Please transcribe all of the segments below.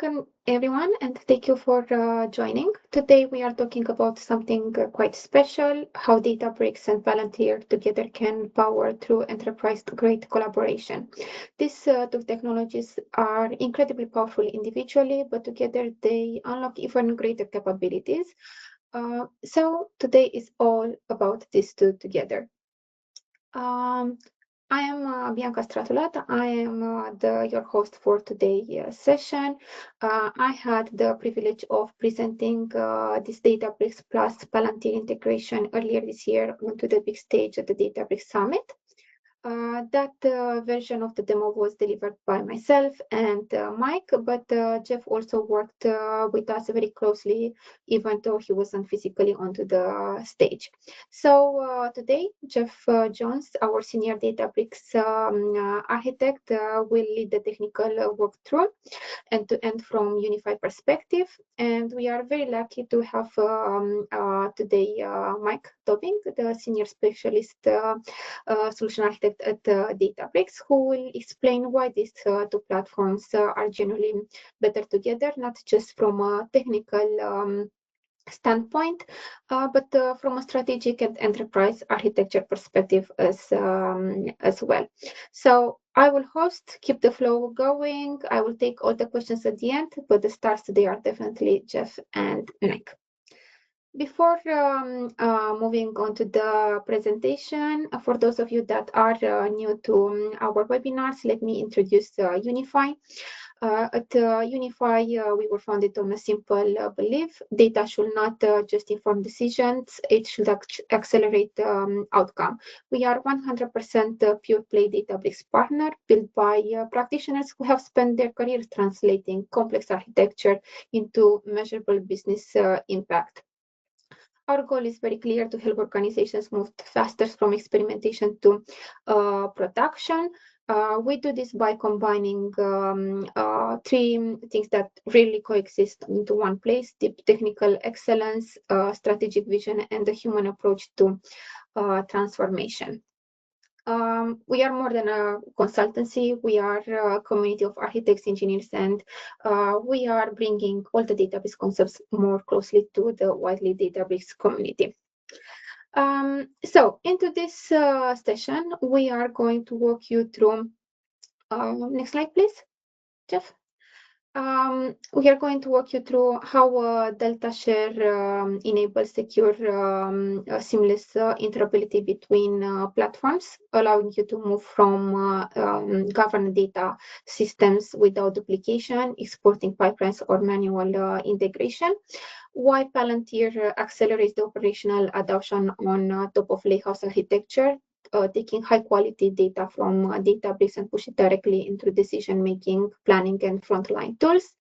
Welcome everyone and thank you for joining. Today we are talking about something quite special, how Databricks and Palantir together can power through enterprise-grade collaboration. These two technologies are incredibly powerful individually, but together they unlock even greater capabilities. So today is all about these two together. Um, I am Bianca Stratulat. I am your host for today's session. I had the privilege of presenting this Databricks plus Palantir integration earlier this year onto the big stage at the Databricks Summit. That version of the demo was delivered by myself and Mike, but Jeff also worked with us very closely, even though he wasn't physically onto the stage. So today, Jeff Jones, our senior Databricks architect, will lead the technical walkthrough end-to-end from Unifeye perspective. And we are very lucky to have today Mike Tobing, the senior specialist solution architect at Databricks, who will explain why these two platforms are generally better together, not just from a technical standpoint, but from a strategic and enterprise architecture perspective as well. So I will host, keep the flow going. I will take all the questions at the end, but the stars today are definitely Jeff and Mike. Before moving on to the presentation, for those of you that are new to our webinars, let me introduce Unifeye. At Unifeye, we were founded on a simple belief: data should not just inform decisions, it should accelerate outcome. We are 100% pure play Databricks partner, built by practitioners who have spent their careers translating complex architecture into measurable business impact. Our goal is very clear: to help organizations move faster from experimentation to production. We do this by combining three things that really coexist into one place: deep technical excellence, strategic vision, and a human approach to transformation. We are more than a consultancy. We are a community of architects, engineers, and we are bringing all the database concepts more closely to the widely Databricks community. So into this session, we are going to walk you through, next slide, please, Jeff. We are going to walk you through how Delta Share enables secure, seamless interoperability between platforms, allowing you to move from governed data systems without duplication, exporting pipelines, or manual integration. Why Palantir accelerates the operational adoption on top of Lakehouse architecture, taking high-quality data from Databricks and push it directly into decision-making, planning, and frontline tools.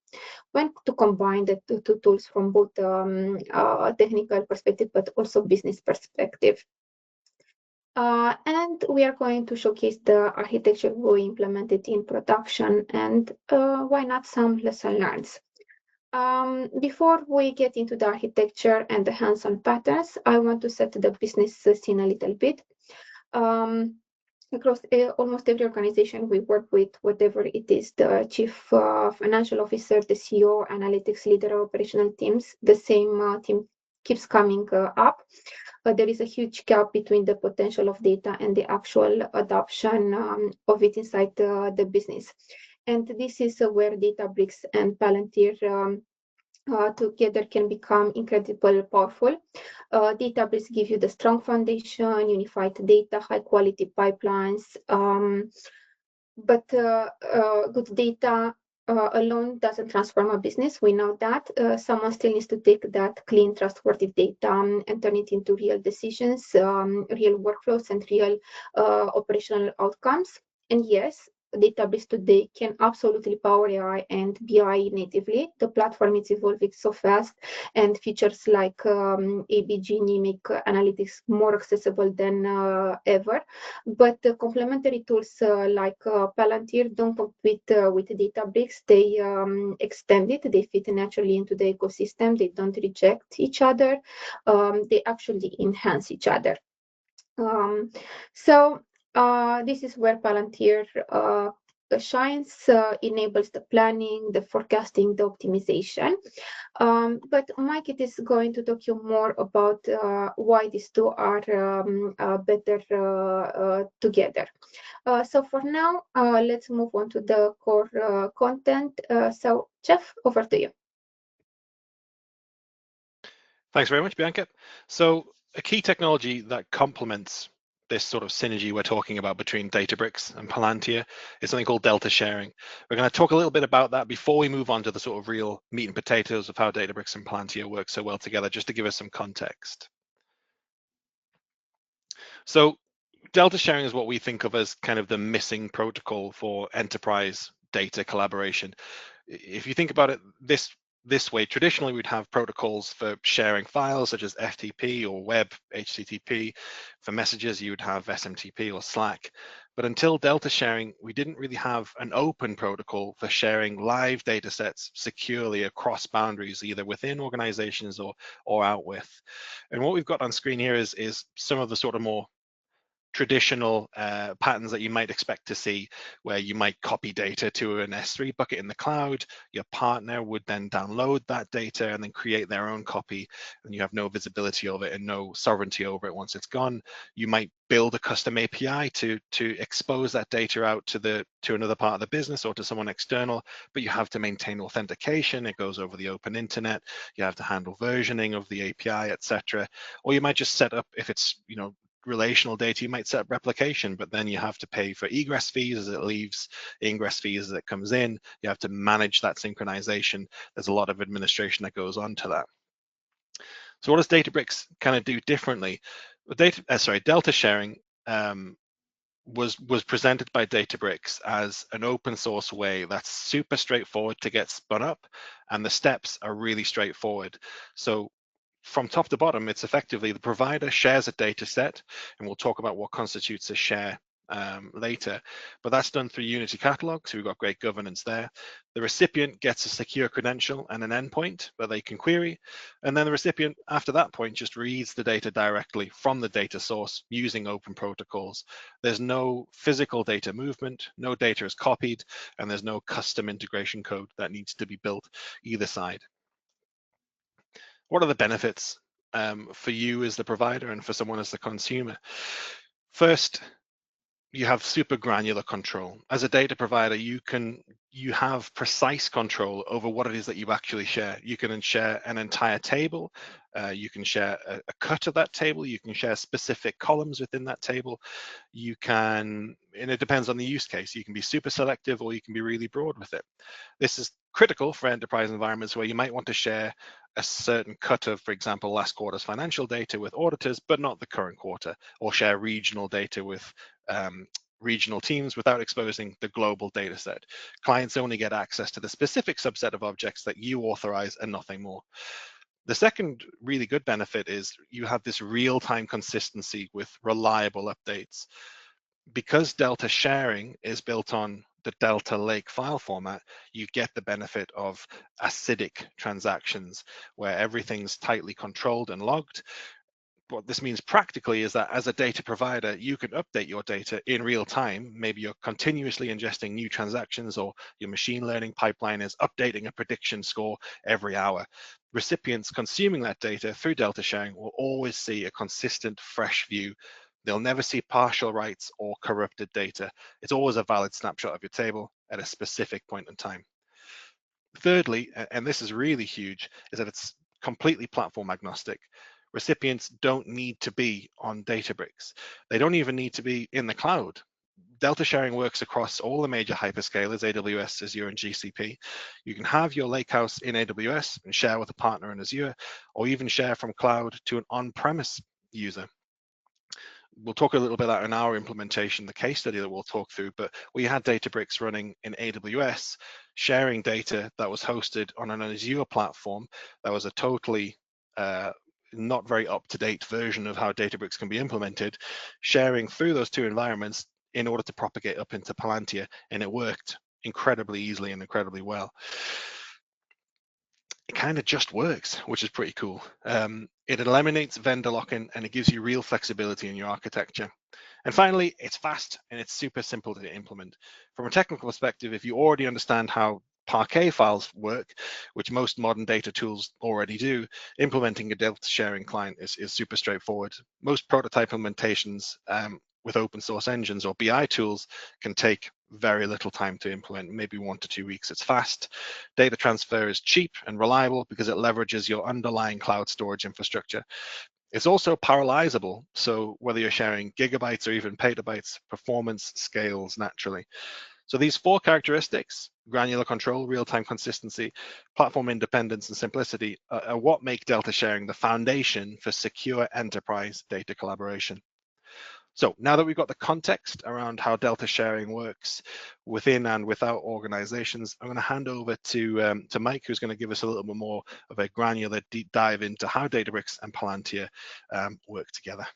When to combine the two tools from both technical perspective, but also business perspective. And we are going to showcase the architecture we implemented in production and why not some lesson learned. Before we get into the architecture and the hands-on patterns, I want to set the business scene a little bit. Across almost every organization we work with, whatever it is, the chief financial officer, the CEO, analytics leader, operational teams, the same team keeps coming up. There is a huge gap between the potential of data and the actual adoption of it inside the business. And this is where Databricks and Palantir together can become incredibly powerful. Databricks give you the strong foundation, unified data, high quality pipelines, but good data alone doesn't transform a business. We know that. Someone still needs to take that clean, trustworthy data and turn it into real decisions, real workflows, and real operational outcomes. And yes, Databricks today can absolutely power AI and BI natively. The platform is evolving so fast, and features like AB Genie make analytics more accessible than ever. But complementary tools like Palantir don't compete with Databricks. They extend it. They fit naturally into the ecosystem. They don't reject each other. They actually enhance each other. So this is where Palantir shines, enables the planning, the forecasting, the optimization. But Mike it is going to talk you more about why these two are better together. So for now, let's move on to the core content. So Jeff, over to you. Thanks very much, Bianca. So a key technology that complements this sort of synergy we're talking about between Databricks and Palantir is something called delta sharing. We're going to talk a little bit about that before we move on to the sort of real meat and potatoes of how Databricks and Palantir work so well together, just to give us some context. So delta sharing is what we think of as kind of the missing protocol for enterprise data collaboration. If you think about it this way, traditionally we'd have protocols for sharing files such as FTP or web HTTP. For messages, you would have SMTP or Slack. But until delta sharing, we didn't really have an open protocol for sharing live data sets securely across boundaries, either within organizations or out with. And what we've got on screen here is some of the sort of more traditional patterns that you might expect to see, where you might copy data to an S3 bucket in the cloud. Your partner would then download that data and then create their own copy, and you have no visibility of it and no sovereignty over it once it's gone. You might build a custom API to expose that data out to another part of the business or to someone external, but you have to maintain authentication. It goes over the open internet. You have to handle versioning of the API, etc. Or you might just set up, if it's relational data, you might set up replication, but then you have to pay for egress fees as it leaves, ingress fees as it comes in. You have to manage that synchronization. There's a lot of administration that goes on to that. So what does Databricks kind of do differently? Delta sharing was presented by Databricks as an open source way that's super straightforward to get spun up, and the steps are really straightforward. So from top to bottom, it's effectively the provider shares a data set, and we'll talk about what constitutes a share later, but that's done through Unity Catalog, so we've got great governance there. The recipient gets a secure credential and an endpoint that they can query, and then the recipient, after that point, just reads the data directly from the data source using open protocols. There's no physical data movement, no data is copied, and there's no custom integration code that needs to be built either side. What are the benefits for you as the provider and for someone as the consumer? First, you have super granular control. As a data provider, you have precise control over what it is that you actually share. You can share an entire table. You can share a cut of that table. You can share specific columns within that table. You can, and it depends on the use case. You can be super selective or you can be really broad with it. This is critical for enterprise environments where you might want to share a certain cut of, for example, last quarter's financial data with auditors, but not the current quarter, or share regional data with regional teams without exposing the global data set. Clients only get access to the specific subset of objects that you authorize and nothing more. The second really good benefit is you have this real-time consistency with reliable updates. Because Delta sharing is built on the Delta Lake file format, you get the benefit of acidic transactions where everything's tightly controlled and logged. What this means practically is that as a data provider, you can update your data in real time. Maybe you're continuously ingesting new transactions, or your machine learning pipeline is updating a prediction score every hour. Recipients consuming that data through delta sharing will always see a consistent, fresh view. They'll never see partial writes or corrupted data. It's always a valid snapshot of your table at a specific point in time. Thirdly, and this is really huge, is that it's completely platform agnostic. Recipients don't need to be on Databricks. They don't even need to be in the cloud. Delta sharing works across all the major hyperscalers, AWS, Azure, and GCP. You can have your Lakehouse in AWS and share with a partner in Azure, or even share from cloud to an on-premise user. We'll talk a little bit about in our implementation, the case study that we'll talk through, but we had Databricks running in AWS, sharing data that was hosted on an Azure platform that was a totally not very up-to-date version of how Databricks can be implemented, sharing through those two environments in order to propagate up into Palantir, and it worked incredibly easily and incredibly well. It kind of just works, which is pretty cool. It eliminates vendor lock-in and it gives you real flexibility in your architecture. And finally, it's fast and it's super simple to implement. From a technical perspective, if you already understand how Parquet files work, which most modern data tools already do, implementing a delta sharing client is super straightforward. Most prototype implementations with open source engines or BI tools can take very little time to implement, maybe 1 to 2 weeks. It's fast. Data transfer is cheap and reliable because it leverages your underlying cloud storage infrastructure. It's also parallelizable, so whether you're sharing gigabytes or even petabytes, performance scales naturally. So these 4 characteristics, granular control, real-time consistency, platform independence, and simplicity, are what make delta sharing the foundation for secure enterprise data collaboration. So now that we've got the context around how delta sharing works within and without organizations, I'm going to hand over to Mike, who's going to give us a little bit more of a granular deep dive into how Databricks and Palantir work together.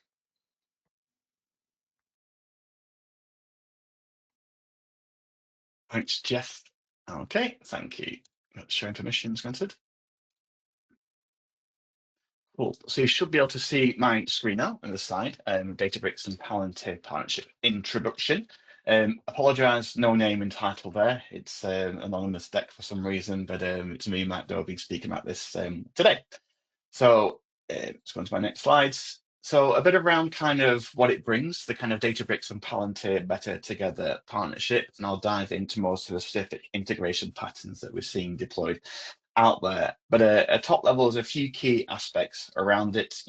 Thanks, Jeff. Okay, thank you. Sharing permissions granted. Cool. So you should be able to see my screen now on the side, Databricks and Palantir Partnership Introduction. Apologise, no name and title there. It's an anonymous deck for some reason, but it's me, Matt Doe, been speaking about this today. So let's go on to my next slides. So a bit around kind of what it brings, the kind of Databricks and Palantir better together partnership, and I'll dive into more specific integration patterns that we're seeing deployed out there. But at top level, there's a few key aspects around it.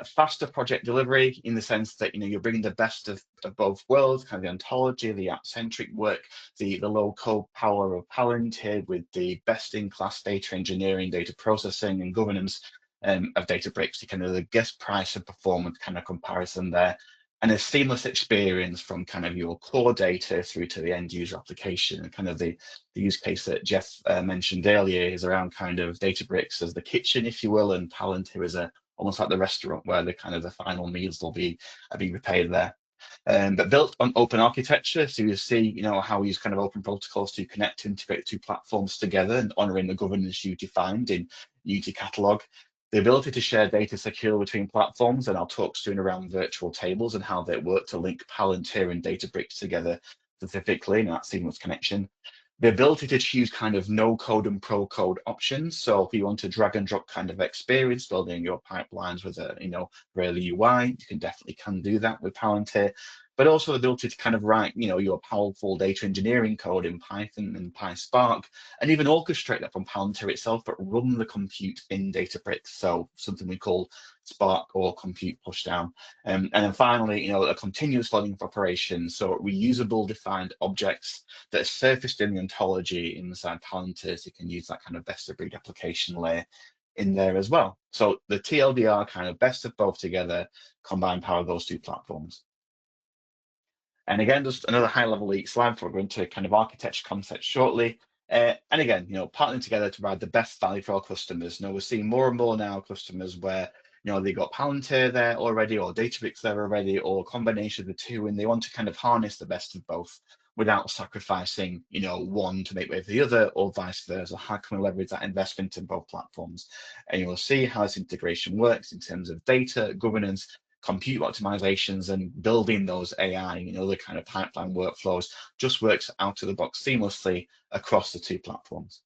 Faster project delivery in the sense that you're bringing the best of both worlds, kind of the ontology, the app-centric work, the low-code power of Palantir with the best-in-class data engineering, data processing, and governance of Databricks. Kind of the guest price and performance kind of comparison there. And a seamless experience from kind of your core data through to the end user application. And kind of the use case that Jeff mentioned earlier is around kind of Databricks as the kitchen, if you will, and Palantir is almost like the restaurant where the kind of the final meals will be being prepared there. But built on open architecture, so you see, how we use kind of open protocols to connect, integrate 2 platforms together and honoring the governance you defined in Unity Catalog. The ability to share data securely between platforms, and I'll talk soon around virtual tables and how they work to link Palantir and Databricks together specifically in that seamless connection. The ability to choose kind of no code and pro code options. So if you want to drag and drop kind of experience building your pipelines with a Rayleigh UI, you can definitely do that with Palantir. But also the ability to kind of write, your powerful data engineering code in Python and PySpark, and even orchestrate that from Palantir itself, but run the compute in Databricks. So something we call Spark or compute pushdown. And then finally, a continuous logging of operations. So reusable defined objects that are surfaced in the ontology inside Palantir, so you can use that kind of best of breed application layer in there as well. So the TLDR kind of best of both together, combined power of those 2 platforms. And again, just another high-level slide before we go into kind of architecture concepts shortly. And again, partnering together to provide the best value for our customers. We're seeing more and more now customers where they've got Palantir there already, or Databricks there already, or a combination of the 2, and they want to kind of harness the best of both without sacrificing, one to make way for the other, or vice versa. How can we leverage that investment in both platforms? And you'll see how this integration works in terms of data governance, compute optimizations, and building those AI and other kind of pipeline workflows just works out of the box seamlessly across the 2 platforms.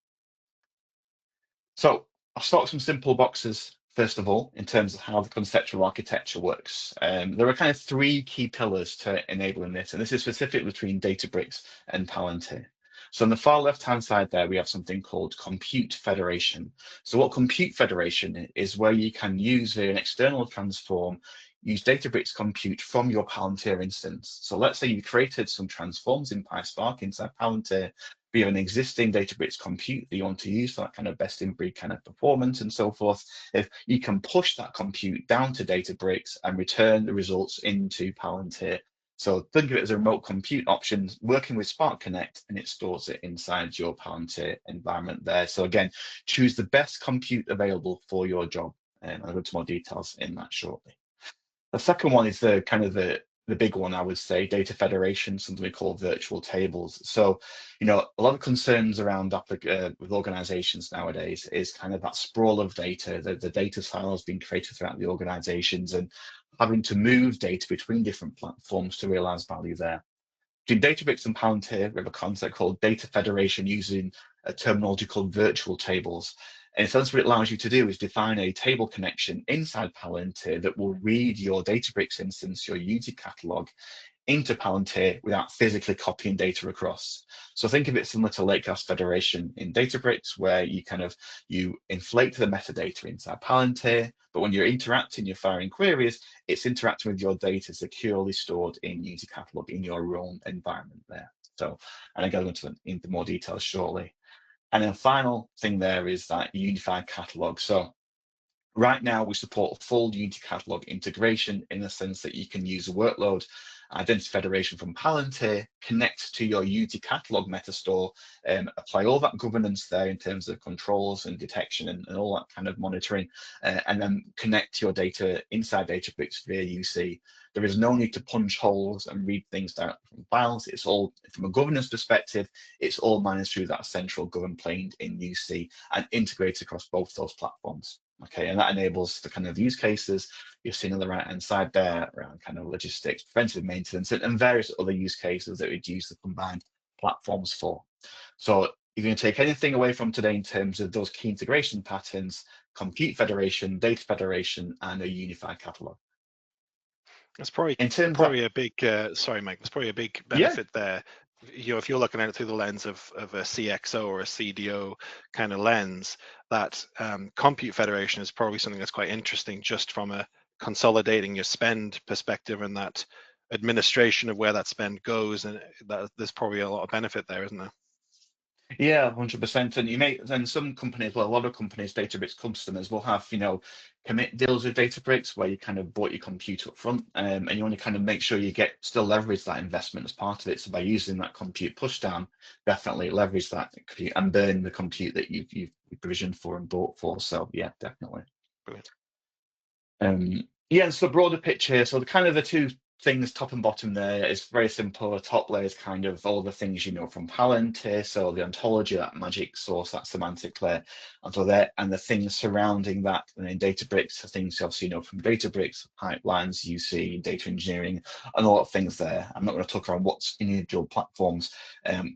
So I'll start with some simple boxes first of all, in terms of how the conceptual architecture works. There are kind of 3 key pillars to enabling this, and this is specific between Databricks and Palantir. So on the far left-hand side there, we have something called Compute Federation. So what Compute Federation is where you can use an external transform, use Databricks compute from your Palantir instance. So let's say you created some transforms in PySpark inside Palantir, we have an existing Databricks compute that you want to use for that kind of best in breed kind of performance and so forth. If you can push that compute down to Databricks and return the results into Palantir. So think of it as a remote compute option working with Spark Connect, and it stores it inside your Palantir environment there. So again, choose the best compute available for your job. And I'll go into more details in that shortly. The second one is the kind of the big one, I would say, data federation, something we call virtual tables. So, a lot of concerns around with organizations nowadays is kind of that sprawl of data, the data silos being created throughout the organizations, and having to move data between different platforms to realize value there. In Databricks and Palantir, we have a concept called data federation using a terminology called virtual tables. And essentially what it allows you to do is define a table connection inside Palantir that will read your Databricks instance, your Unity catalog, into Palantir without physically copying data across. So think of it similar to Lakehouse federation in Databricks, where you inflate the metadata inside Palantir, but when you're interacting, you're firing queries, it's interacting with your data securely stored in Unity catalog in your own environment there. So, and I go into more details shortly. And then the final thing there is that unified catalog. So right now, we support full Unity catalog integration in the sense that you can use a workload identity federation from Palantir, connect to your Unity catalog metastore, apply all that governance there in terms of controls and detection and all that kind of monitoring, and then connect your data inside Databricks via UC. There is no need to punch holes and read things down from files. It's all, from a governance perspective, it's all managed through that central govern plane in UC and integrates across both those platforms. Okay, and that enables the kind of use cases you've seen on the right-hand side there around kind of logistics, preventive maintenance, and various other use cases that we'd use the combined platforms for. So you're going to take anything away from today in terms of those key integration patterns: compute federation, data federation, and a unified catalog. That's probably a big sorry, Mike. That's probably a big benefit there. You know, if you're looking at it through the lens of a CXO or a CDO kind of lens, that compute federation is probably something that's quite interesting, just from a consolidating your spend perspective and that administration of where that spend goes, and that there's probably a lot of benefit there, isn't there? Yeah, 100%. And you may, then some companies, well, a lot of companies, Databricks customers will have, you know, commit deals with Databricks where you kind of bought your compute up front, and you want to kind of make sure you still leverage that investment as part of it. So by using that compute push down, definitely leverage that compute and burn the compute that you've provisioned for and bought for. So yeah, definitely. Brilliant. Yeah, and so the broader picture, so the two things top and bottom there is very simple. The top layer is kind of all the things you know from Palantir, so the ontology, that magic source, that semantic layer, and so there, and the things surrounding that. And in Databricks, the things obviously you know from Databricks, pipelines, UC, data engineering, and a lot of things there. I'm not going to talk around what's in individual platforms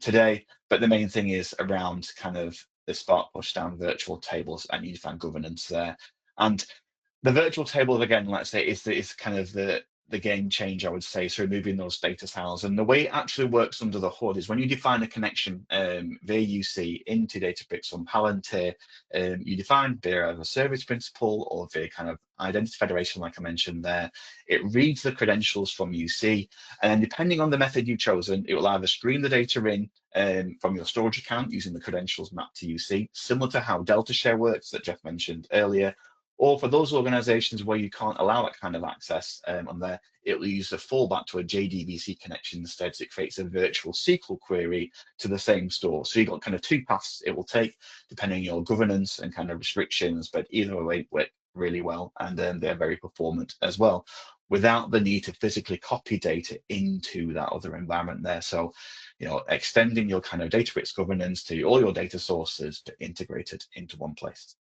today, but the main thing is around kind of the Spark pushdown virtual tables and unified governance there. And the virtual table, again, let's say, is kind of the game changer, I would say, so removing those data styles. And the way it actually works under the hood is when you define a connection via UC into Databricks on Palantir, you define via a service principal or via kind of identity federation, like I mentioned there. It reads the credentials from UC, and then depending on the method you've chosen, it will either stream the data in from your storage account using the credentials mapped to UC, similar to how Delta Share works that Jeff mentioned earlier. Or for those organizations where you can't allow that kind of access on there, it will use a fallback to a JDBC connection instead. So it creates a virtual SQL query to the same store. So you've got kind of two paths it will take, depending on your governance and kind of restrictions, but either way work really well, and they're very performant as well, without the need to physically copy data into that other environment there. So, you know, extending your kind of Databricks governance to all your data sources to integrate it into one place.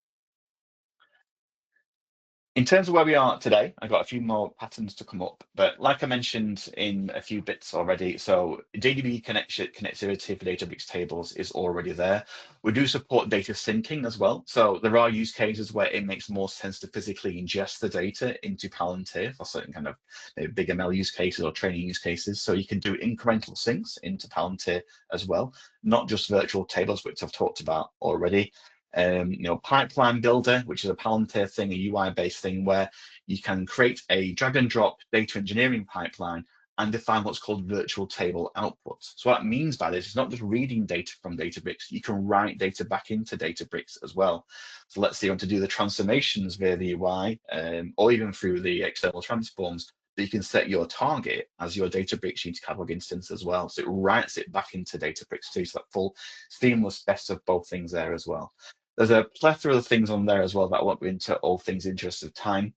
In terms of where we are today, I've got a few more patterns to come up, but like I mentioned in a few bits already, so JDB connectivity for Databricks tables is already there. We do support data syncing as well. So there are use cases where it makes more sense to physically ingest the data into Palantir for certain kind of big ML use cases or training use cases. So you can do incremental syncs into Palantir as well, not just virtual tables, which I've talked about already. You know, pipeline builder, which is a Palantir thing, a UI-based thing where you can create a drag and drop data engineering pipeline and define what's called virtual table outputs. So what that means by this is not just reading data from Databricks, you can write data back into Databricks as well. So let's say you want to do the transformations via the UI or even through the external transforms, that you can set your target as your Databricks Unity Catalog instance as well. So it writes it back into Databricks too, so that full seamless best of both things there as well. There's a plethora of things on there as well that I won't go into all things in interest of time.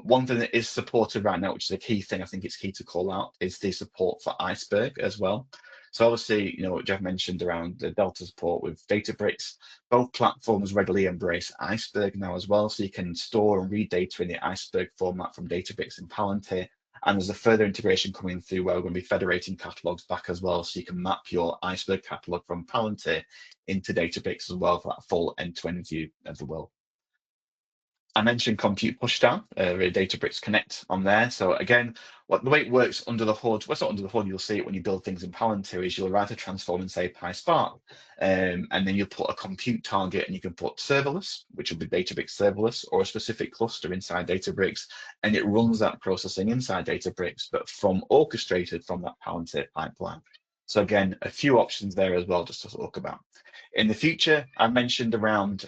One thing that is supported right now, which is a key thing, I think it's key to call out, is the support for Iceberg as well. So obviously, what Jeff mentioned around the Delta support with Databricks, both platforms readily embrace Iceberg now as well. So you can store and read data in the Iceberg format from Databricks and Palantir. And there's a further integration coming through where we're going to be federating catalogs back as well. So you can map your Iceberg catalog from Palantir into Databricks as well for that full end-to-end view of the world. I mentioned compute pushdown, Databricks Connect on there. So again, the way it works under the hood, well, it's not under the hood, you'll see it when you build things in Palantir, is you'll write a transform and say PySpark, and then you put a compute target and you can put serverless, which will be Databricks serverless, or a specific cluster inside Databricks, and it runs that processing inside Databricks, but orchestrated from that Palantir pipeline. So again, a few options there as well, just to talk about. In the future, I mentioned around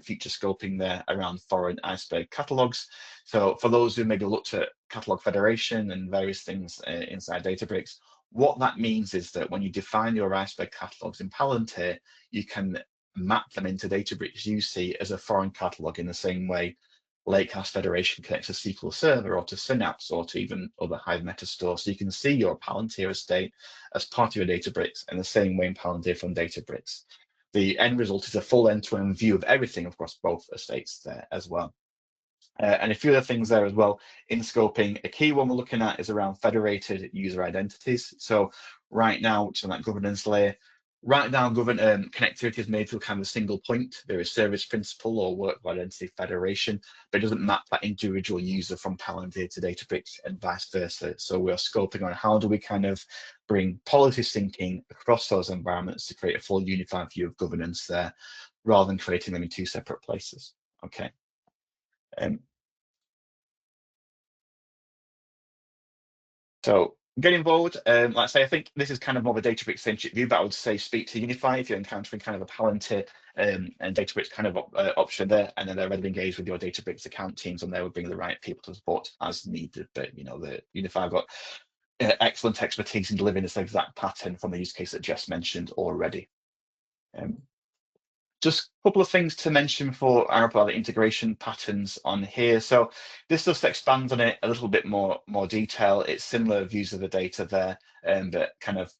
future scoping there around foreign Iceberg catalogs. So for those who maybe looked at catalog federation and various things inside Databricks, what that means is that when you define your Iceberg catalogs in Palantir, you can map them into Databricks UC as a foreign catalog in the same way Lakehouse Federation connects to SQL Server or to Synapse or to even other Hive metastore. So you can see your Palantir estate as part of your Databricks in the same way in Palantir from Databricks. The end result is a full end-to-end view of everything across both estates there as well. And a few other things there as well in scoping. A key one we're looking at is around federated user identities. So right now, which is on that governance layer, right now connectivity is made to a kind of a single point. There is service principal or workflow identity federation, but it doesn't map that individual user from Palantir to Databricks and vice versa. So we're scoping on how do we kind of bring policy syncing across those environments to create a full unified view of governance there, rather than creating them in two separate places. Okay. So getting forward, like I say, I think this is kind of more of a Databricks-centric view, but I would say speak to Unifeye if you're encountering kind of a Palantir and Databricks kind of option there, and then they're ready to engage with your Databricks account teams, and they will bring the right people to support as needed. But the Unifeye got excellent expertise in delivering this exact pattern from the use case that Jess mentioned already. Just a couple of things to mention for our integration patterns on here. So this just expands on it a little bit more detail. It's similar views of the data there, but kind of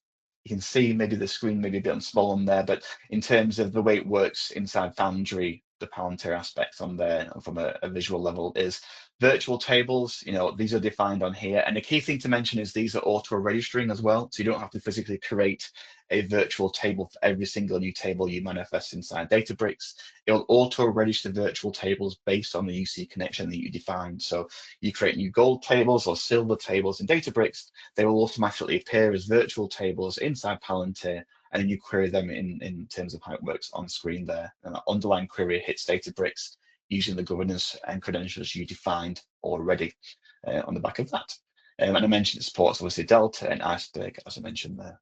you can see maybe the screen maybe a bit small on there, but in terms of the way it works inside Foundry, the Palantir aspects on there from a visual level is virtual tables. These are defined on here, and the key thing to mention is these are auto registering as well, so you don't have to physically create a virtual table for every single new table you manifest inside Databricks. It'll auto register virtual tables based on the UC connection that you define. So you create new gold tables or silver tables in Databricks, they will automatically appear as virtual tables inside Palantir, and then you query them in terms of how it works on screen there. And that underlying query hits Databricks using the governance and credentials you defined already on the back of that. And I mentioned it supports obviously Delta and Iceberg, as I mentioned there.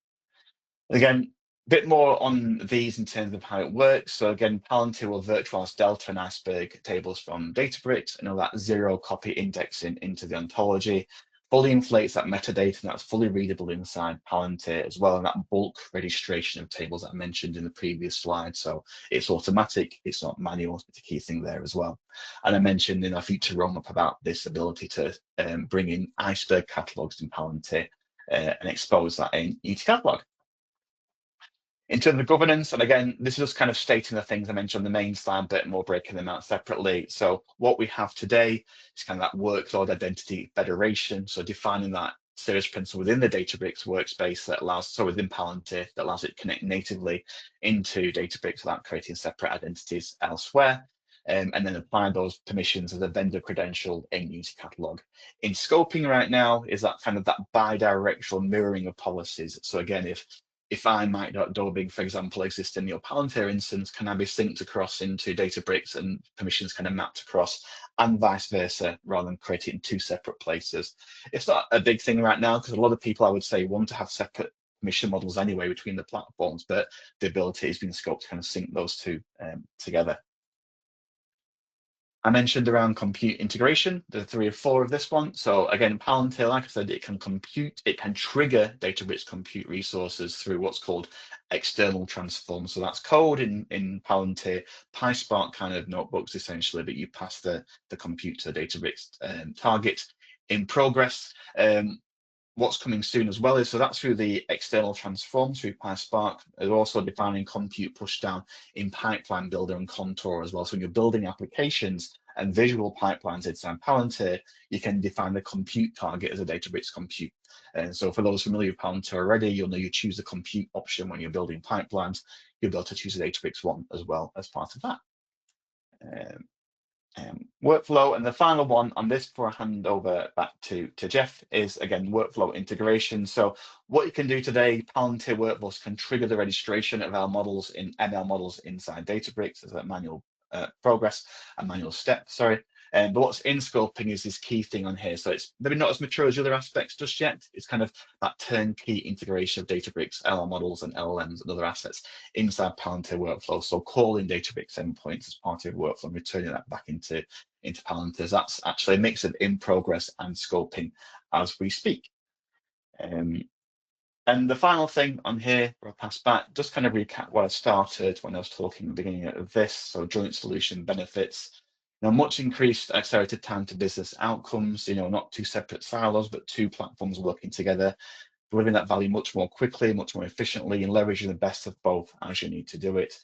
Again, a bit more on these in terms of how it works. So again, Palantir will virtualize Delta and Iceberg tables from Databricks and all that zero copy indexing into the ontology, fully inflates that metadata and that's fully readable inside Palantir as well, and that bulk registration of tables that I mentioned in the previous slide. So it's automatic, it's not manual, it's a key thing there as well. And I mentioned in our future roadmap about this ability to bring in Iceberg catalogs in Palantir and expose that in each catalog. In terms of governance, and again, this is just kind of stating the things I mentioned on the main slide, but more breaking them out separately. So what we have today is kind of that workload identity federation. So defining that service principal within the Databricks workspace that allows, so within Palantir, that allows it to connect natively into Databricks without creating separate identities elsewhere. And then apply those permissions as a vendor credential in Unity catalog. In scoping right now is that kind of that bi-directional mirroring of policies. So again, if my.dobing, for example, exists in your Palantir instance, can I be synced across into Databricks and permissions kind of mapped across, and vice versa, rather than creating two separate places? It's not a big thing right now because a lot of people, I would say, want to have separate permission models anyway between the platforms, but the ability has been scoped to kind of sync those two together. I mentioned around compute integration, the 3 or 4 of this one. So again, Palantir, like I said, it can trigger Databricks compute resources through what's called external transforms. So that's code in Palantir, PySpark kind of notebooks essentially, but you pass the compute to Databricks target in progress. what's coming soon as well is, so that's through the external transform through PySpark. There's also defining compute pushdown in Pipeline Builder and Contour as well. So when you're building applications and visual pipelines inside Palantir, you can define the compute target as a Databricks compute. And so for those familiar with Palantir already, you'll know you choose the compute option when you're building pipelines. You'll be able to choose a Databricks one as well as part of that. Workflow, and the final one on this before I hand over back to Jeff is, again, workflow integration. So what you can do today, Palantir Workflows can trigger the registration of our models in ML models inside Databricks as a manual progress, a manual step, sorry. But what's in scoping is this key thing on here. So it's maybe not as mature as the other aspects just yet. It's kind of that turnkey integration of Databricks, LL models and LLMs and other assets inside Palantir workflows. So calling Databricks endpoints as part of your workflow and returning that back into Palantir. That's actually a mix of in progress and scoping as we speak. And the final thing on here, where I'll pass back, just kind of recap what I started when I was talking at the beginning of this. So joint solution benefits, much increased accelerated time to business outcomes, not two separate silos, but two platforms working together, delivering that value much more quickly, much more efficiently, and leveraging the best of both as you need to do it.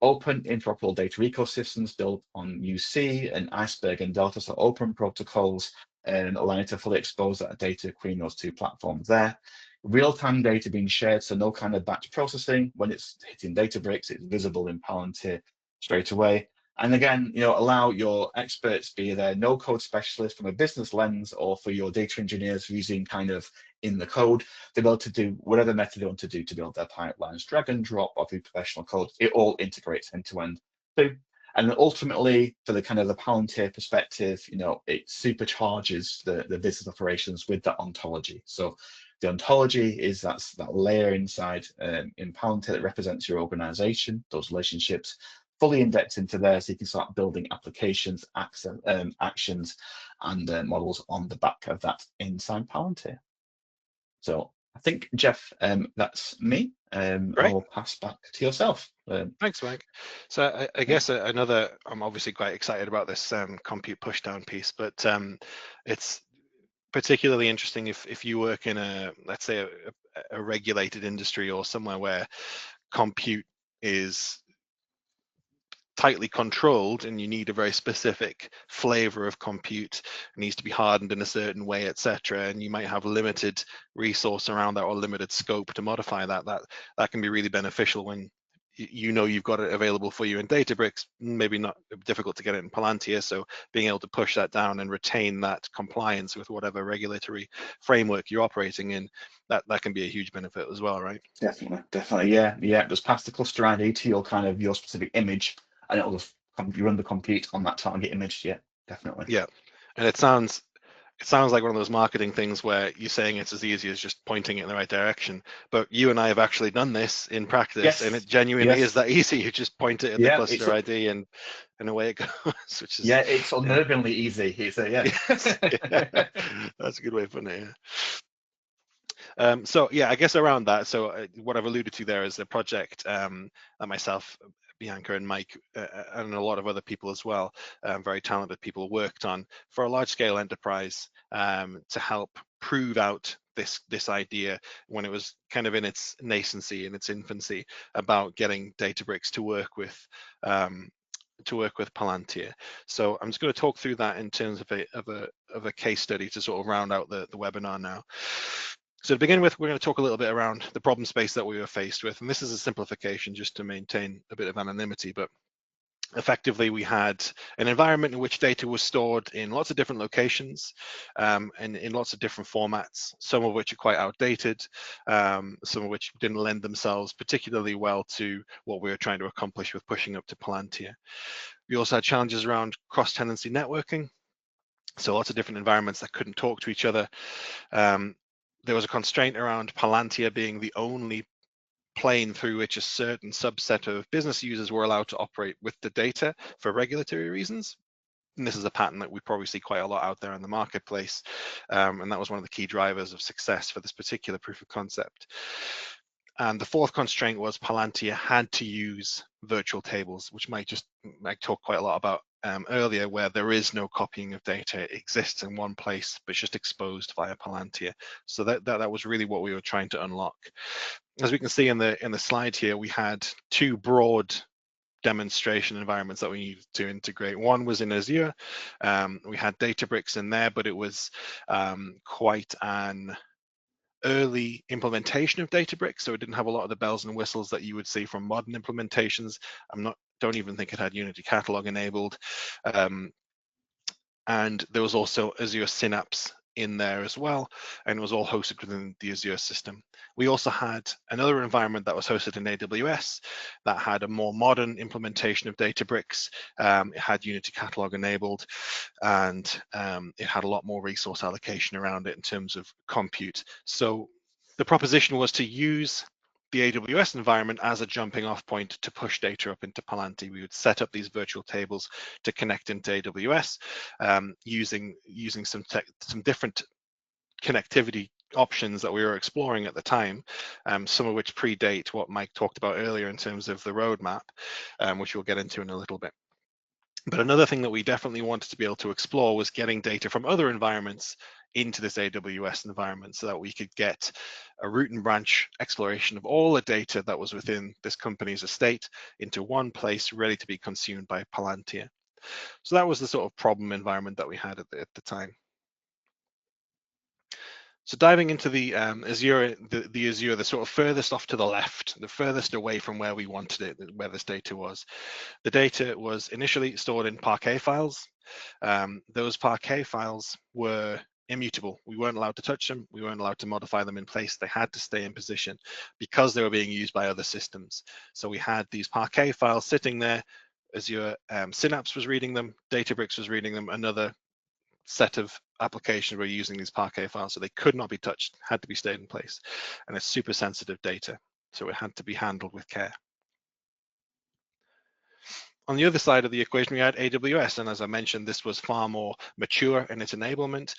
Open interoperable data ecosystems built on UC and Iceberg and Delta, so open protocols, and allowing to fully expose that data between those two platforms there. Real-time data being shared, so no kind of batch processing. When it's hitting Databricks, it's visible in Palantir straight away. And again, allow your experts, be there no-code specialists from a business lens or for your data engineers using kind of in the code, to be able to do whatever method they want to do to build their pipelines, drag and drop or through professional code. It all integrates end to end too. And then ultimately, for the kind of the Palantir perspective, it supercharges the business operations with that ontology. So the ontology is that layer inside in Palantir that represents your organization, those relationships, fully indexed into there, so you can start building applications, actions, and models on the back of that inside Palantir. So I think, Jeff, that's me. I'll pass back to yourself. Thanks, Mike. So I guess another, I'm obviously quite excited about this compute pushdown piece, but it's particularly interesting if you work in let's say a regulated industry or somewhere where compute is tightly controlled and you need a very specific flavor of compute. It needs to be hardened in a certain way, etc. And you might have limited resource around that or limited scope to modify that. That can be really beneficial when you've got it available for you in Databricks, maybe not difficult to get it in Palantir. So being able to push that down and retain that compliance with whatever regulatory framework you're operating in, that can be a huge benefit as well, right? Definitely, yeah. Just pass the cluster ID to your specific image, and it'll just you run the compute on that target image. Yeah, definitely. Yeah, and it sounds like one of those marketing things where you're saying it's as easy as just pointing it in the right direction. But you and I have actually done this in practice, and it genuinely is that easy. You just point it at the cluster ID, and away it goes. Which is it's unnervingly easy. That's a good way of putting it. So I guess around that. So what I've alluded to there is a project that myself, Bianca and Mike and a lot of other people as well, very talented people, worked on for a large-scale enterprise to help prove out this idea when it was kind of in its nascency, in its infancy, about getting Databricks to work with Palantir. So I'm just going to talk through that in terms of a case study to sort of round out the webinar now. So to begin with, we're going to talk a little bit around the problem space that we were faced with. And this is a simplification just to maintain a bit of anonymity, but effectively we had an environment in which data was stored in lots of different locations and in lots of different formats, some of which are quite outdated, some of which didn't lend themselves particularly well to what we were trying to accomplish with pushing up to Palantir. We also had challenges around cross-tenancy networking, so lots of different environments that couldn't talk to each other. There was a constraint around Palantir being the only plane through which a certain subset of business users were allowed to operate with the data for regulatory reasons. And this is a pattern that we probably see quite a lot out there in the marketplace. And that was one of the key drivers of success for this particular proof of concept. And the fourth constraint was Palantir had to use virtual tables, which Mike talked quite a lot about earlier, where there is no copying of data. It exists in one place, but it's just exposed via Palantir. So that was really what we were trying to unlock. As we can see in the slide here, we had two broad demonstration environments that we needed to integrate. One was in Azure. We had Databricks in there, but it was quite an early implementation of Databricks, so it didn't have a lot of the bells and whistles that you would see from modern implementations. Don't even think it had Unity Catalog enabled. And there was also Azure Synapse in there as well, and it was all hosted within the Azure system. We also had another environment that was hosted in AWS that had a more modern implementation of Databricks. It had Unity Catalog enabled, and it had a lot more resource allocation around it in terms of compute. So the proposition was to use the AWS environment as a jumping off point to push data up into Palantir. We would set up these virtual tables to connect into AWS using some different connectivity options that we were exploring at the time, some of which predate what Mike talked about earlier in terms of the roadmap, which we'll get into in a little bit. But another thing that we definitely wanted to be able to explore was getting data from other environments into this AWS environment so that we could get a root and branch exploration of all the data that was within this company's estate into one place ready to be consumed by Palantir. So that was the sort of problem environment that we had at the time. So diving into the Azure, the Azure, the sort of furthest off to the left, the furthest away from where we wanted it, where this data was. The data was initially stored in Parquet files. Those Parquet files were immutable. We weren't allowed to touch them. We weren't allowed to modify them in place. They had to stay in position because they were being used by other systems. So we had these Parquet files sitting there. Azure Synapse was reading them. Databricks was reading them. Another set of applications were using these Parquet files, so they could not be touched, had to be stayed in place. And it's super sensitive data, so it had to be handled with care. On the other side of the equation, we had AWS, and as I mentioned, this was far more mature in its enablement.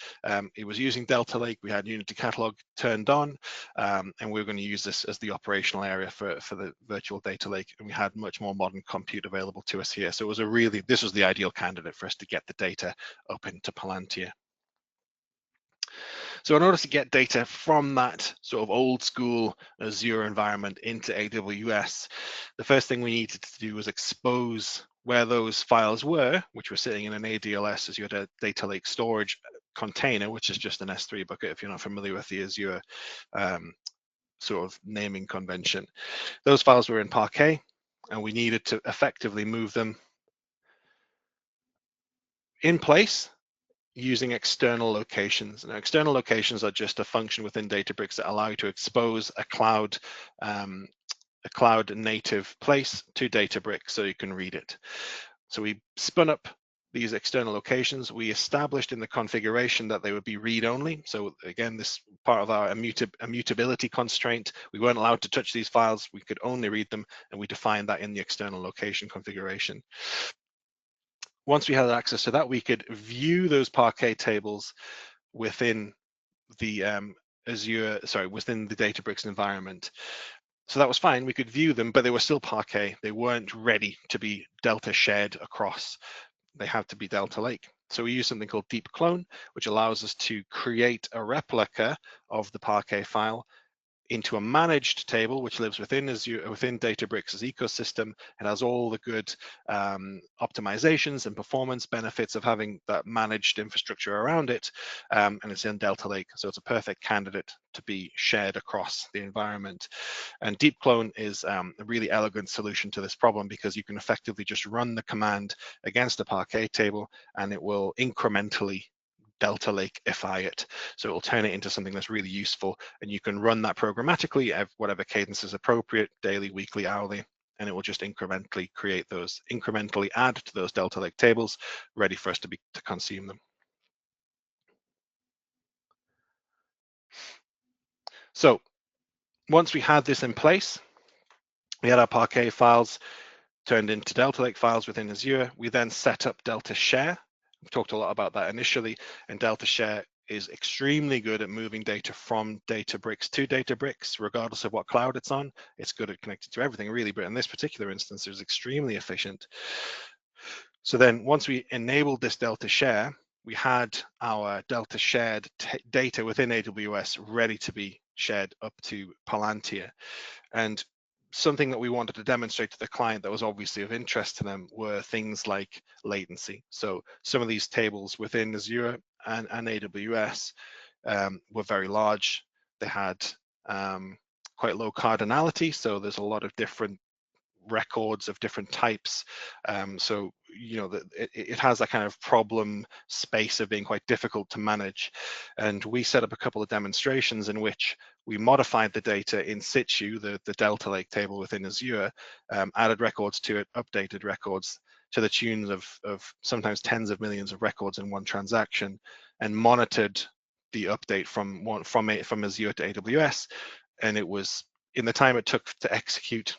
It was using Delta Lake. We had Unity Catalog turned on, and we were going to use this as the operational area for the virtual data lake, and we had much more modern compute available to us here. So it was this was the ideal candidate for us to get the data up into Palantir. So in order to get data from that sort of old school Azure environment into AWS, the first thing we needed to do was expose where those files were, which were sitting in an ADLS, Azure Data Lake Storage container, which is just an S3 bucket if you're not familiar with the Azure sort of naming convention. Those files were in Parquet, and we needed to effectively move them in place using external locations. Now, external locations are just a function within Databricks that allow you to expose a cloud native place to Databricks so you can read it. So we spun up these external locations. We established in the configuration that they would be read-only. So again, this part of our immutability constraint. We weren't allowed to touch these files. We could only read them, and we defined that in the external location configuration. Once we had access to that, we could view those Parquet tables within the within the Databricks environment. So that was fine. We could view them, but they were still Parquet. They weren't ready to be Delta shared across. They had to be Delta Lake. So we use something called Deep Clone, which allows us to create a replica of the Parquet file into a managed table, which lives within Databricks' ecosystem. It has all the good optimizations and performance benefits of having that managed infrastructure around it, and it's in Delta Lake, so it's a perfect candidate to be shared across the environment. And Deep Clone is a really elegant solution to this problem because you can effectively just run the command against a Parquet table, and it will incrementally Delta Lake-ify it. So it will turn it into something that's really useful, and you can run that programmatically at whatever cadence is appropriate, daily, weekly, hourly, and it will just incrementally add to those Delta Lake tables, ready for us to consume them. So once we had this in place, we had our Parquet files turned into Delta Lake files within Azure. We then set up Delta Share. We've talked a lot about that initially, and Delta Share is extremely good at moving data from Databricks to Databricks, regardless of what cloud it's on. It's good at connecting to everything, really, but in this particular instance, it was extremely efficient. So then once we enabled this Delta share, we had our Delta shared data within AWS ready to be shared up to Palantir. And something that we wanted to demonstrate to the client that was obviously of interest to them were things like latency. So some of these tables within Azure and AWS were very large. They had quite low cardinality, so there's a lot of different records of different types. So you know that it has that kind of problem space of being quite difficult to manage. And we set up a couple of demonstrations in which we modified the data in situ, the Delta Lake table within Azure, added records to it, updated records to the tunes of sometimes tens of millions of records in one transaction, and monitored the update from Azure to AWS. And it was, in the time it took to execute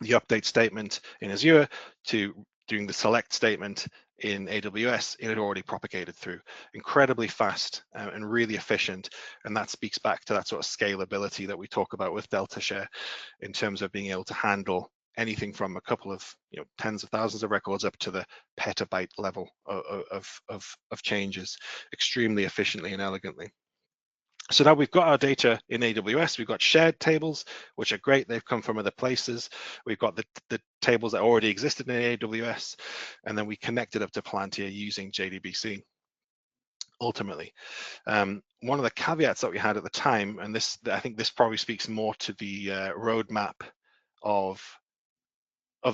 the update statement in Azure to doing the select statement in AWS, it had already propagated through. Incredibly fast and really efficient. And that speaks back to that sort of scalability that we talk about with Delta Share in terms of being able to handle anything from a couple of tens of thousands of records up to the petabyte level of changes extremely efficiently and elegantly. So now we've got our data in AWS, we've got shared tables, which are great. They've come from other places. We've got the tables that already existed in AWS, and then we connected up to Palantir using JDBC. Ultimately, one of the caveats that we had at the time, and I think this probably speaks more to the roadmap of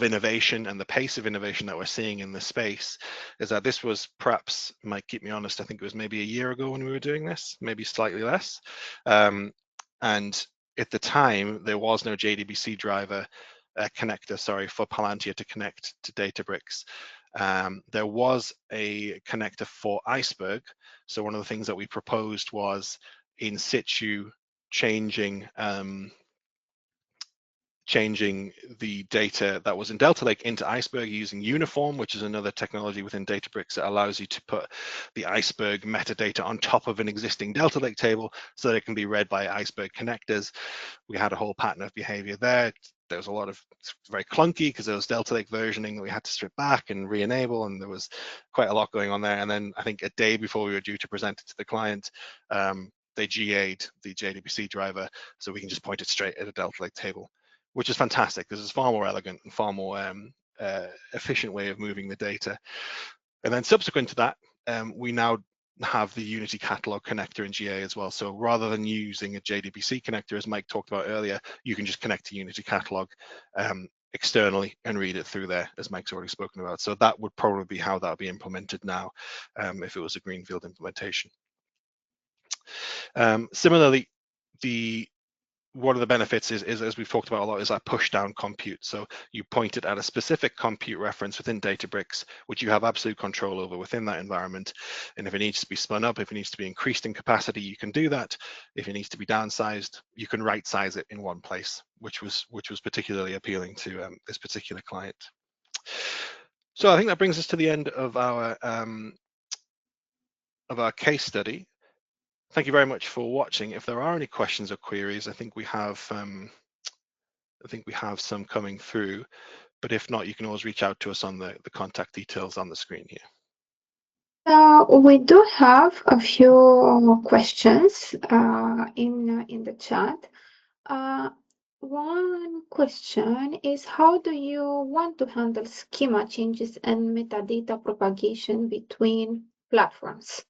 innovation and the pace of innovation that we're seeing in the space, is that this was perhaps, might keep me honest, I think it was maybe a year ago when we were doing this, maybe slightly less. And at the time, there was no JDBC driver connector, for Palantir to connect to Databricks. There was a connector for Iceberg. So one of the things that we proposed was in situ changing the data that was in Delta Lake into Iceberg using Uniform, which is another technology within Databricks that allows you to put the Iceberg metadata on top of an existing Delta Lake table so that it can be read by Iceberg connectors. We had a whole pattern of behavior there. There was a lot of, it's very clunky because there was Delta Lake versioning that we had to strip back and re-enable, and there was quite a lot going on there. And then I think a day before we were due to present it to the client, they GA'd the JDBC driver, so we can just point it straight at a Delta Lake table, which is fantastic because it's far more elegant and far more efficient way of moving the data. And then subsequent to that, we now have the Unity Catalog connector in GA as well. So rather than using a JDBC connector, as Mike talked about earlier, you can just connect to Unity Catalog externally and read it through there, as Mike's already spoken about. So that would probably be how that would be implemented now if it was a greenfield implementation. Similarly, one of the benefits is, as we've talked about a lot, is that push down compute. So you point it at a specific compute reference within Databricks, which you have absolute control over within that environment. And if it needs to be spun up, if it needs to be increased in capacity, you can do that. If it needs to be downsized, you can right size it in one place, which was particularly appealing to this particular client. So I think that brings us to the end of our case study. Thank you very much for watching. If there are any questions or queries, I think we have some coming through, but if not, you can always reach out to us on the contact details on the screen here. We do have a few questions in the chat. One question is, how do you want to handle schema changes and metadata propagation between platforms?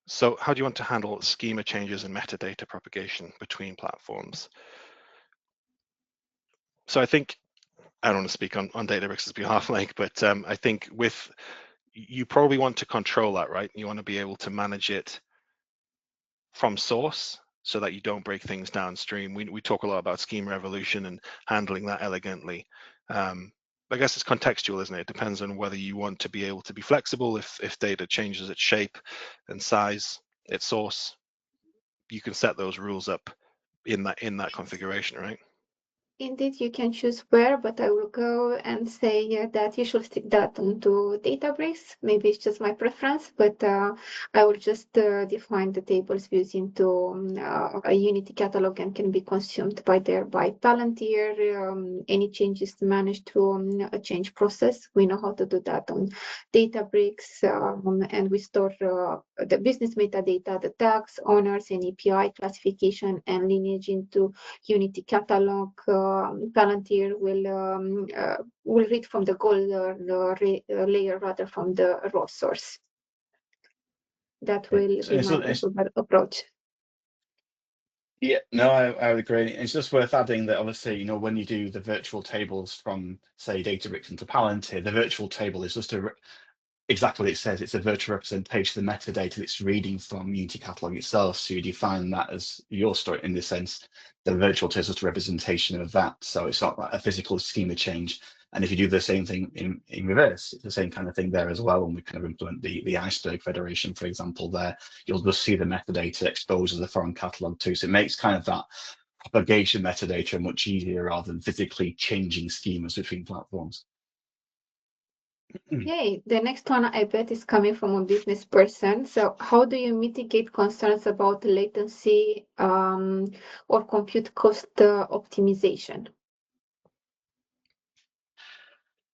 So how do you want to handle schema changes and metadata propagation between platforms? So I think, I don't want to speak on Databricks' behalf, Mike, but I think you probably want to control that, right? You want to be able to manage it from source so that you don't break things downstream. We talk a lot about schema evolution and handling that elegantly. I guess it's contextual, isn't it? It depends on whether you want to be able to be flexible. If data changes its shape and size, its source, you can set those rules up in that configuration, right? Indeed, you can choose where, but I will go and say that you should stick that onto Databricks. Maybe it's just my preference, but I will just define the tables views into a Unity catalog and can be consumed by Palantir. Any changes managed through a change process. We know how to do that on Databricks, and we store the business metadata, the tags, owners, and API classification and lineage into Unity catalog. Palantir will read from the goal layer rather from the raw source. That will be my preferred approach. Yeah, no, I would agree. It's just worth adding that obviously, when you do the virtual tables from, say, Databricks into Palantir, the virtual table is just exactly what it says. It's a virtual representation of the metadata it's reading from Unity catalog itself. So you define that as your story in this sense. The virtual table is just a representation of that. So it's not like a physical schema change. And if you do the same thing in reverse, it's the same kind of thing there as well. When we kind of implement the iceberg federation, for example, there, you'll just see the metadata exposed as a foreign catalog too. So it makes kind of that propagation metadata much easier rather than physically changing schemas between platforms. Okay, the next one I bet is coming from a business person. So how do you mitigate concerns about latency or compute cost optimization?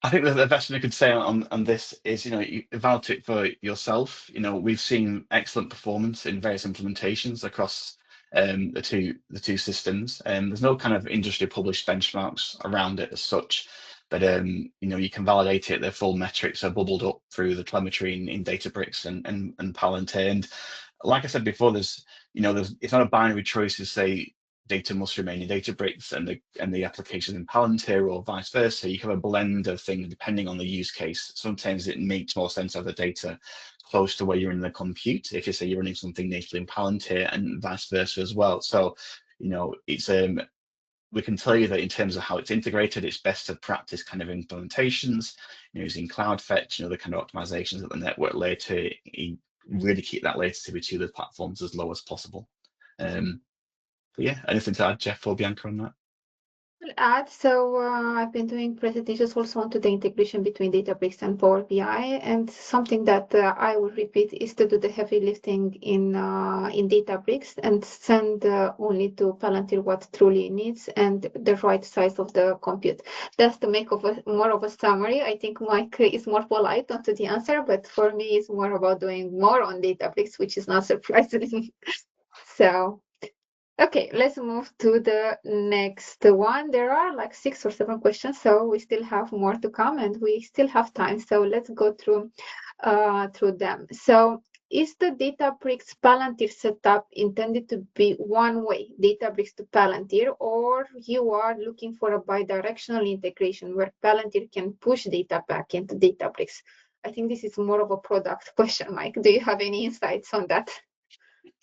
I think the best thing I could say on this is, you evaluate it for yourself. We've seen excellent performance in various implementations across the two systems. There's no kind of industry published benchmarks around it as such, but you can validate it. Their full metrics are bubbled up through the telemetry in Databricks and Palantir. And like I said before, it's not a binary choice to say data must remain in Databricks and the application in Palantir or vice versa. You have a blend of things depending on the use case. Sometimes it makes more sense to have the data close to where you're in the compute, if you say you're running something natively in Palantir, and vice versa as well. So, it's we can tell you that in terms of how it's integrated, it's best to practice kind of implementations, using Cloud Fetch, the kind of optimizations at the network layer to really keep that latency between the platforms as low as possible. But yeah, anything to add, Jeff or Bianca, on that? I'll add, so I've been doing presentations also onto the integration between Databricks and Power BI, and something that I will repeat is to do the heavy lifting in Databricks and send only to Palantir what truly needs and the right size of the compute. Just to make more of a summary, I think Mike is more polite onto the answer, but for me it's more about doing more on Databricks, which is not surprising. So okay, let's move to the next one. There are like 6 or 7 questions, so we still have more to come and we still have time. So let's go through them. So is the Databricks Palantir setup intended to be one way, Databricks to Palantir, or you are looking for a bidirectional integration where Palantir can push data back into Databricks? I think this is more of a product question, Mike. Do you have any insights on that?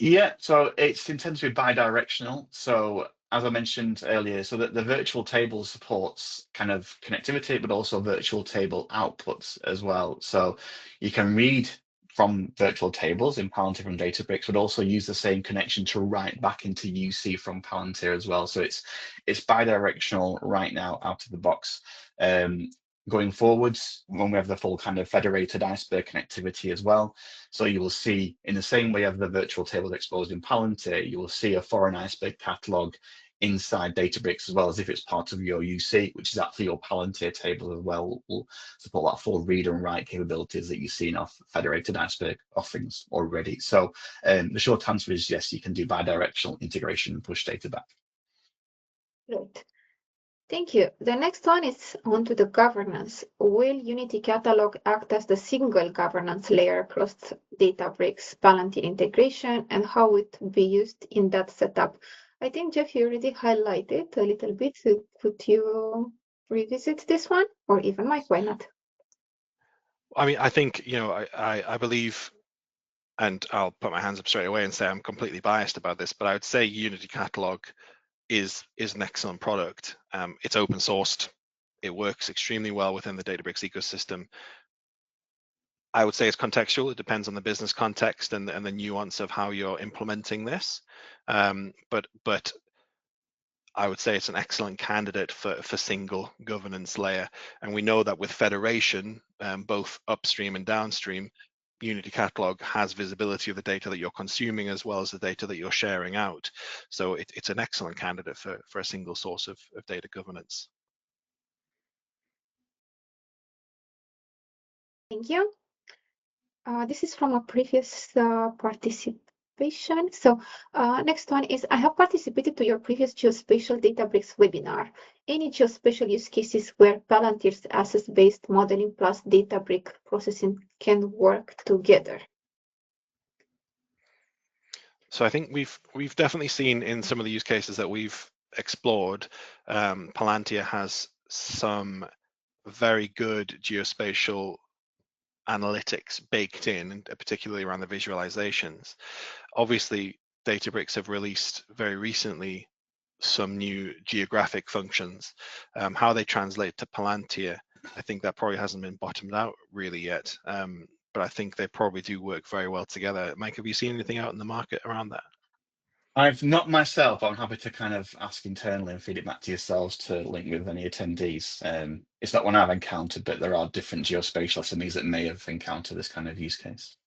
Yeah, so it's intended to be bidirectional. So as I mentioned earlier, so that the virtual table supports kind of connectivity, but also virtual table outputs as well. So you can read from virtual tables in Palantir from Databricks, but also use the same connection to write back into UC from Palantir as well. So it's bidirectional right now out of the box. Going forwards, when we have the full kind of federated iceberg connectivity as well. So you will see, in the same way you have the virtual tables exposed in Palantir, you will see a foreign iceberg catalog inside Databricks as well, as if it's part of your UC, which is actually your Palantir table as well. Will support that full read and write capabilities that you see in our federated iceberg offerings already. So the short answer is yes, you can do bidirectional integration and push data back. Great. Thank you. The next one is onto the governance. Will Unity Catalog act as the single governance layer across Databricks Palantir integration, and how it will be used in that setup? I think, Jeff, you already highlighted a little bit. So could you revisit this one? Or even Mike, why not? I mean, I think, I believe, and I'll put my hands up straight away and say I'm completely biased about this, but I would say Unity Catalog is an excellent product. It's open sourced. It works extremely well within the Databricks ecosystem. I would say it's contextual. It depends on the business context and the nuance of how you're implementing this. But I would say it's an excellent candidate for single governance layer. And we know that with federation, both upstream and downstream, Unity Catalog has visibility of the data that you're consuming as well as the data that you're sharing out. So it's an excellent candidate for a single source of data governance. Thank you. This is from a previous participation. So next one is, I have participated to your previous geospatial Databricks webinar. Any geospatial use cases where Palantir's access-based modeling plus Databricks processing can work together? So I think we've definitely seen in some of the use cases that we've explored, Palantir has some very good geospatial analytics baked in, and particularly around the visualizations. Obviously, Databricks have released very recently some new geographic functions. How they translate to Palantir, I think that probably hasn't been bottomed out really yet. But I think they probably do work very well together. Mike, have you seen anything out in the market around that? I've not myself, but I'm happy to kind of ask internally and feed it back to yourselves to link with any attendees. It's not one I've encountered, but there are different geospatial SMEs that may have encountered this kind of use case.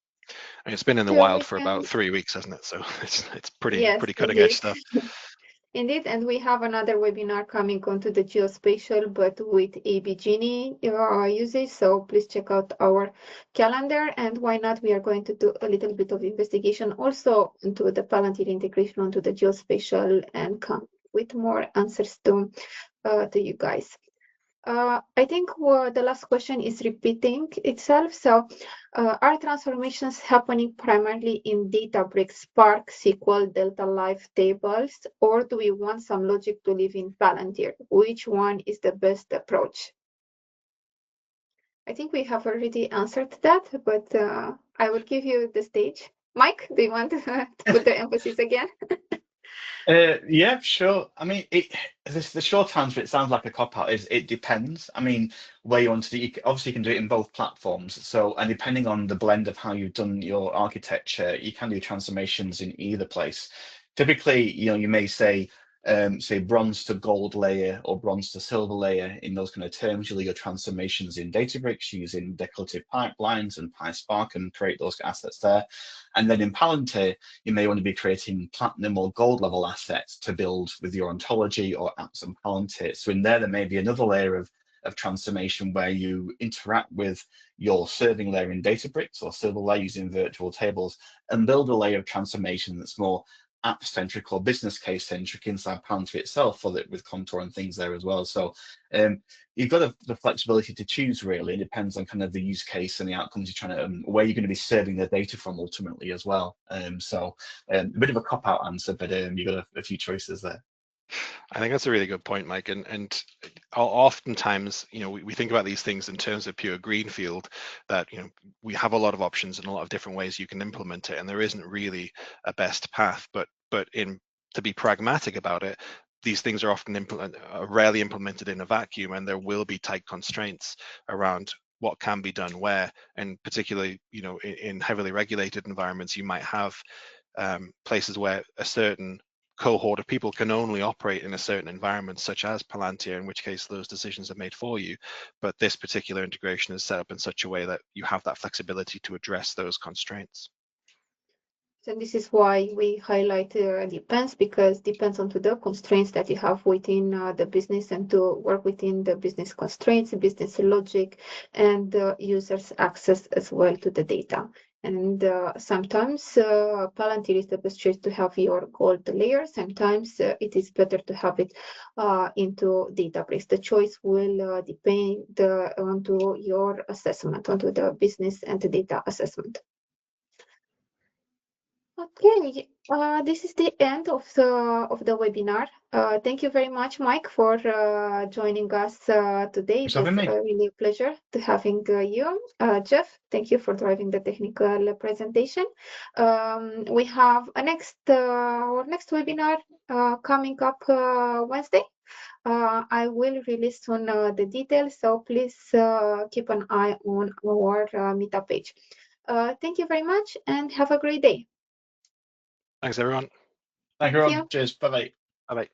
And it's been in the wild for about 3 weeks, hasn't it? So it's pretty cutting edge stuff. Indeed, and we have another webinar coming onto the geospatial, but with AB Genie usage. So please check out our calendar. And why not? We are going to do a little bit of investigation also into the Palantir integration onto the geospatial and come with more answers to you guys. I think the last question is repeating itself. So, are transformations happening primarily in Databricks, Spark, SQL, Delta Live tables, or do we want some logic to live in Palantir? Which one is the best approach? I think we have already answered that, but I will give you the stage. Mike, do you want to put the emphasis again? Yeah, sure. I mean, the short answer, it sounds like a cop-out, is it depends. I mean, where you want to do, obviously you can do it in both platforms. So, and depending on the blend of how you've done your architecture, you can do transformations in either place. Typically, you may say bronze to gold layer or bronze to silver layer in those kind of terms. You'll do your transformations in Databricks using declarative pipelines and PySpark and create those assets there. And then in Palantir, you may want to be creating platinum or gold level assets to build with your ontology or apps and Palantir. So in there may be another layer of transformation where you interact with your serving layer in Databricks or silver layer using virtual tables and build a layer of transformation that's more app-centric or business case-centric inside Palantir itself, with Contour and things there as well. So you've got the flexibility to choose, really. It depends on kind of the use case and the outcomes you're trying to, where you're going to be serving the data from ultimately as well. So a bit of a cop-out answer, but you've got a few choices there. I think that's a really good point, Mike. And oftentimes, we think about these things in terms of pure greenfield, that, we have a lot of options and a lot of different ways you can implement it, and there isn't really a best path. But to be pragmatic about it, these things are often rarely implemented in a vacuum, and there will be tight constraints around what can be done where. And particularly, in heavily regulated environments, you might have places where a certain cohort of people can only operate in a certain environment, such as Palantir, in which case those decisions are made for you. But this particular integration is set up in such a way that you have that flexibility to address those constraints. So this is why we highlight depends, because depends on to the constraints that you have within the business, and to work within the business constraints, business logic, and users' access as well to the data. And sometimes Palantir is the best choice to have your gold layer. Sometimes it is better to have it into Databricks. The choice will depend onto your assessment, onto the business and the data assessment. Okay, this is the end of the webinar. Thank you very much, Mike, for joining us today. It was really a pleasure to having you. Jeff, thank you for driving the technical presentation. We have our next webinar coming up Wednesday. I will release soon the details, so please keep an eye on our meetup page. Thank you very much and have a great day. Thanks, everyone. Thank you, everyone. Cheers. Bye-bye. Bye-bye.